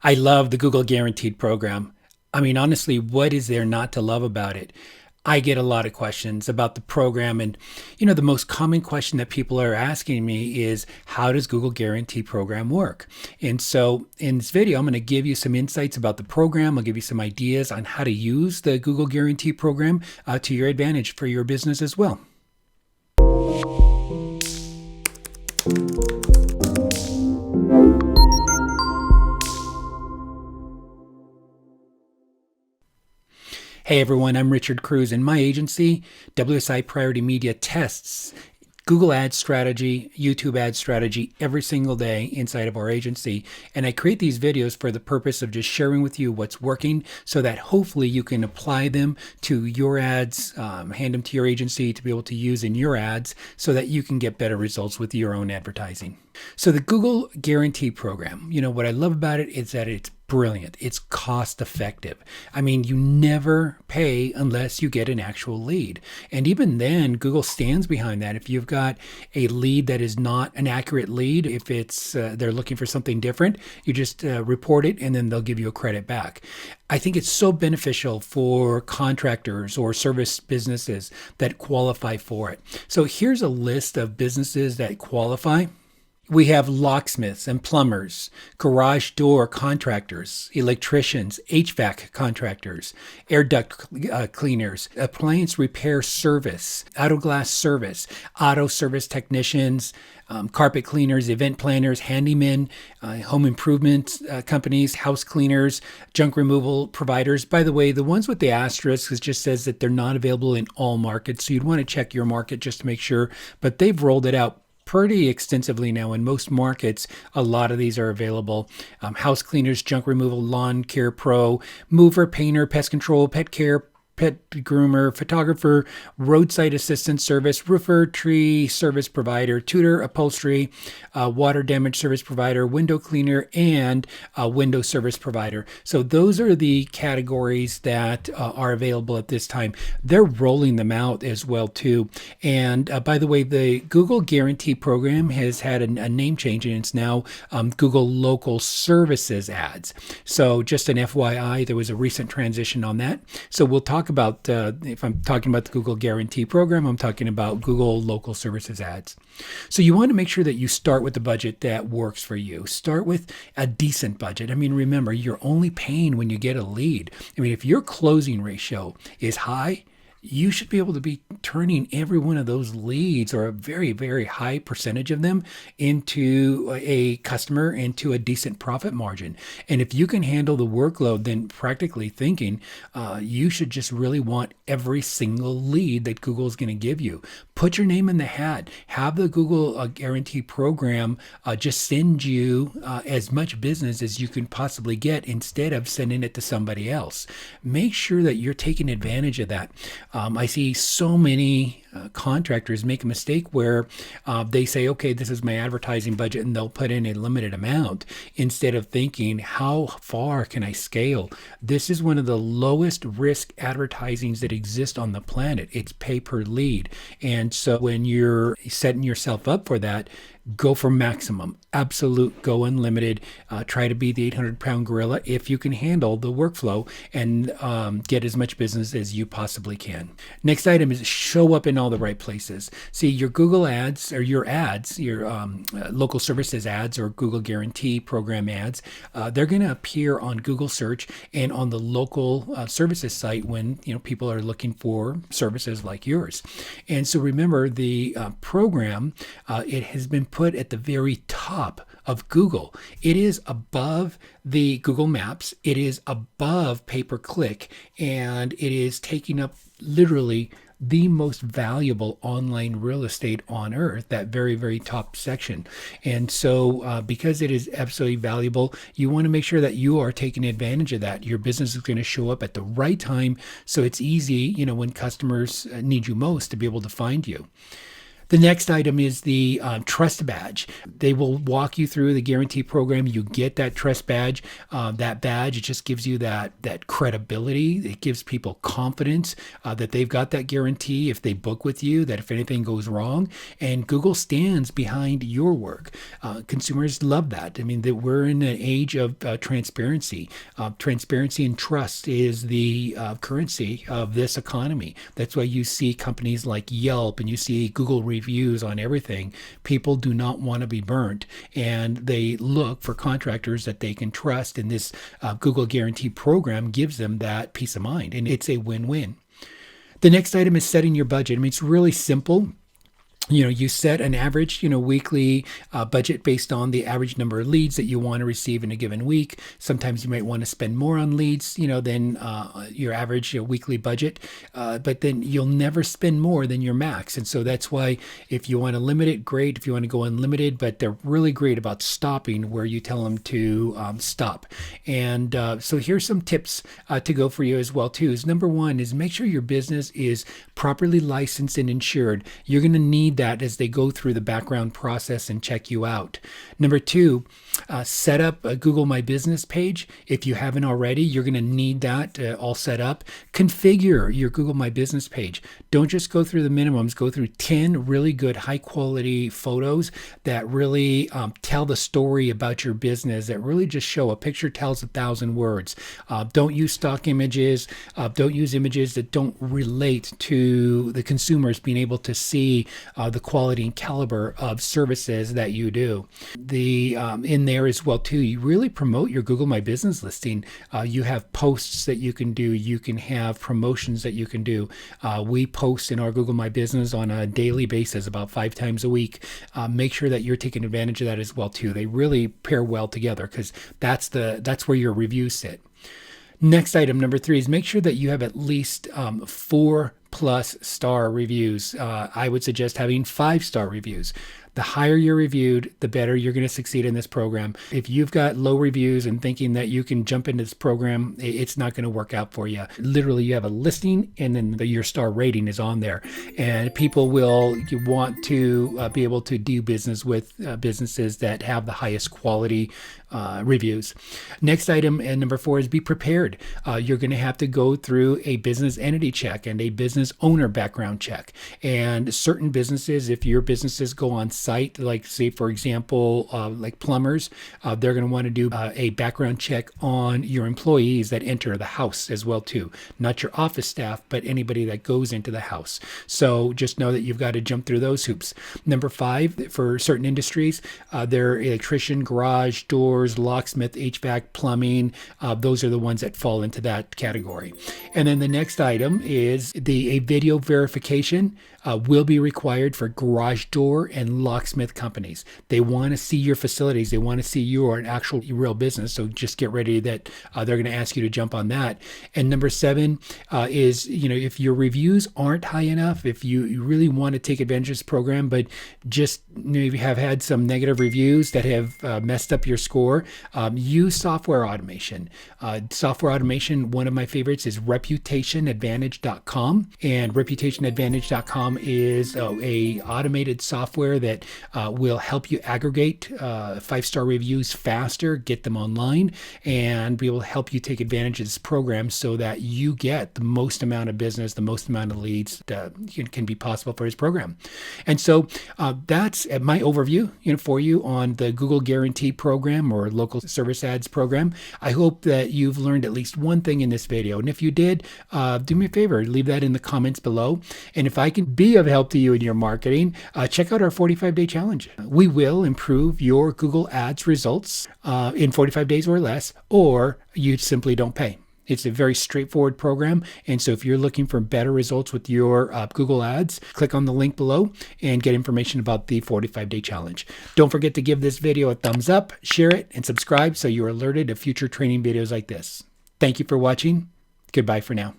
I love the Google Guaranteed program. I mean, honestly, what is there not to love about it? I get a lot of questions about the program. And, the most common question that people are asking me is, how does Google Guarantee program work? And so in this video, I'm going to give you some insights about the program. I'll give you some ideas on how to use the Google Guarantee program to your advantage for your business as well. Hey everyone, I'm Richard Cruz, and my agency, WSI Priority Media, tests Google ad strategy, YouTube ad strategy every single day inside of our agency. And I create these videos for the purpose of just sharing with you what's working so that hopefully you can apply them to your ads, hand them to your agency to be able to use in your ads so that you can get better results with your own advertising. So the Google Guarantee program, what I love about it is that it's brilliant. It's cost effective. I mean, you never pay unless you get an actual lead. And even then, Google stands behind that. If you've got a lead that is not an accurate lead, if it's they're looking for something different, you just report it and then they'll give you a credit back. I think it's so beneficial for contractors or service businesses that qualify for it. So here's a list of businesses that qualify. We have locksmiths and plumbers, garage door contractors, electricians, HVAC contractors, air duct cleaners, appliance repair service, auto glass service, auto service technicians, carpet cleaners, event planners, handymen, home improvement companies, house cleaners, junk removal providers. By the way, the ones with the asterisks, it just says that they're not available in all markets. So you'd want to check your market just to make sure, but they've rolled it out pretty extensively now in most markets. A lot of these are available. House cleaners, junk removal, lawn care pro, mover, painter, pest control, pet care, pet groomer, photographer, roadside assistance service, roofer, tree service provider, tutor, upholstery, water damage service provider, window cleaner, and window service provider. So those are the categories that are available at this time. They're rolling them out as well too. And by the way, the Google Guarantee program has had a name change, and it's now Google Local Services Ads. So just an FYI, there was a recent transition on that. So we'll talk about, if I'm talking about the Google Guarantee program, I'm talking about Google Local Services Ads. So you want to make sure that you start with the budget that works for you. Start with a decent budget. I mean, remember, you're only paying when you get a lead. I mean, if your closing ratio is high, you should be able to be turning every one of those leads, or a very, very high percentage of them, into a customer, into a decent profit margin. And if you can handle the workload, then practically thinking, you should just really want every single lead that Google is going to give you. Put your name in the hat. Have the Google Guarantee program just send you as much business as you can possibly get instead of sending it to somebody else. Make sure that you're taking advantage of that. I see so many contractors make a mistake where they say, okay, this is my advertising budget, and they'll put in a limited amount instead of thinking, how far can I scale? This is one of the lowest risk advertisings that exist on the planet. It's pay per lead. And so when you're setting yourself up for that, go for maximum, absolute, go unlimited. Try to be the 800-pound gorilla if you can handle the workflow and get as much business as you possibly can. Next item is show up in all the right places. See, your Google ads, or your ads, your local services ads or Google Guarantee program ads, they're going to appear on Google search and on the local services site when people are looking for services like yours. And so remember, the program, it has been put at the very top of Google. It is above the Google Maps. It is above pay-per-click, and it is taking up literally the most valuable online real estate on earth, that very, very top section. And so because it is absolutely valuable, you want to make sure that you are taking advantage of that. Your business is going to show up at the right time, so it's easy, when customers need you most, to be able to find you. The next item is the trust badge. They will walk you through the guarantee program. You get that trust badge. That badge, it just gives you that credibility. It gives people confidence that they've got that guarantee if they book with you, that if anything goes wrong. And Google stands behind your work. Consumers love that. I mean, that we're in an age of transparency. Transparency and trust is the currency of this economy. That's why you see companies like Yelp and you see Google reviews on everything. People do not want to be burnt, and they look for contractors that they can trust, and this Google Guarantee program gives them that peace of mind, and it's a win-win. The next item is setting your budget. I mean, it's really simple. You set an average, weekly budget based on the average number of leads that you want to receive in a given week. Sometimes you might want to spend more on leads, than your average weekly budget, but then you'll never spend more than your max. And so that's why if you want to limit it, great. If you want to go unlimited, but they're really great about stopping where you tell them to stop. And so here's some tips to go for you as well too. Is number one is make sure your business is properly licensed and insured. You're going to need that as they go through the background process and check you out. Number two, set up a Google My Business page. If you haven't already, you're going to need that all set up. Configure your Google My Business page. Don't just go through the minimums. Go through 10 really good, high quality photos that really tell the story about your business, that really just show a picture tells 1,000 words. Don't use stock images. Don't use images that don't relate to the consumers being able to see the quality and caliber of services that you do. In there as well too, you really promote your Google My Business listing. You have posts that you can do. You can have promotions that you can do. We post in our Google My Business on a daily basis, about 5 times a week. Make sure that you're taking advantage of that as well too. They really pair well together because that's where your reviews sit. Next item, number 3, is make sure that you have at least 4+ star reviews. I would suggest having 5-star reviews. The higher you're reviewed, the better you're going to succeed in this program. If you've got low reviews and thinking that you can jump into this program, it's not going to work out for you. Literally, you have a listing and then your star rating is on there. And people will want to be able to do business with businesses that have the highest quality reviews. Next item, and number 4, is be prepared. You're going to have to go through a business entity check and a business owner background check. And certain businesses, if your businesses go on site, like say for example, like plumbers, they're going to want to do a background check on your employees that enter the house as well too. Not your office staff, but anybody that goes into the house. So just know that you've got to jump through those hoops. Number 5, for certain industries, they're electrician, garage, doors, locksmith, HVAC, plumbing. Those are the ones that fall into that category. And then the next item is a video verification will be required for garage door and locksmith companies. They want to see your facilities. They want to see you are an actual real business. So just get ready that they're going to ask you to jump on that. And number 7 is, if your reviews aren't high enough, if you really want to take advantage of this program, but just maybe have had some negative reviews that have messed up your score, use software automation. Software automation, one of my favorites is reputationadvantage.com. And reputationadvantage.com is a automated software that will help you aggregate 5-star reviews faster, get them online, and be able to help you take advantage of this program so that you get the most amount of business, the most amount of leads that can be possible for this program. And so that's my overview for you on the Google Guarantee program or local service ads program. I hope that you've learned at least one thing in this video. And if you did, do me a favor, leave that in the comments below. And if I can be of help to you in your marketing, check out our 45-day challenge. We will improve your Google Ads results in 45 days or less, or you simply don't pay. It's a very straightforward program. And so if you're looking for better results with your Google Ads, click on the link below and get information about the 45-day challenge. Don't forget to give this video a thumbs up, share it, and subscribe so you're alerted of future training videos like this. Thank you for watching. Goodbye for now.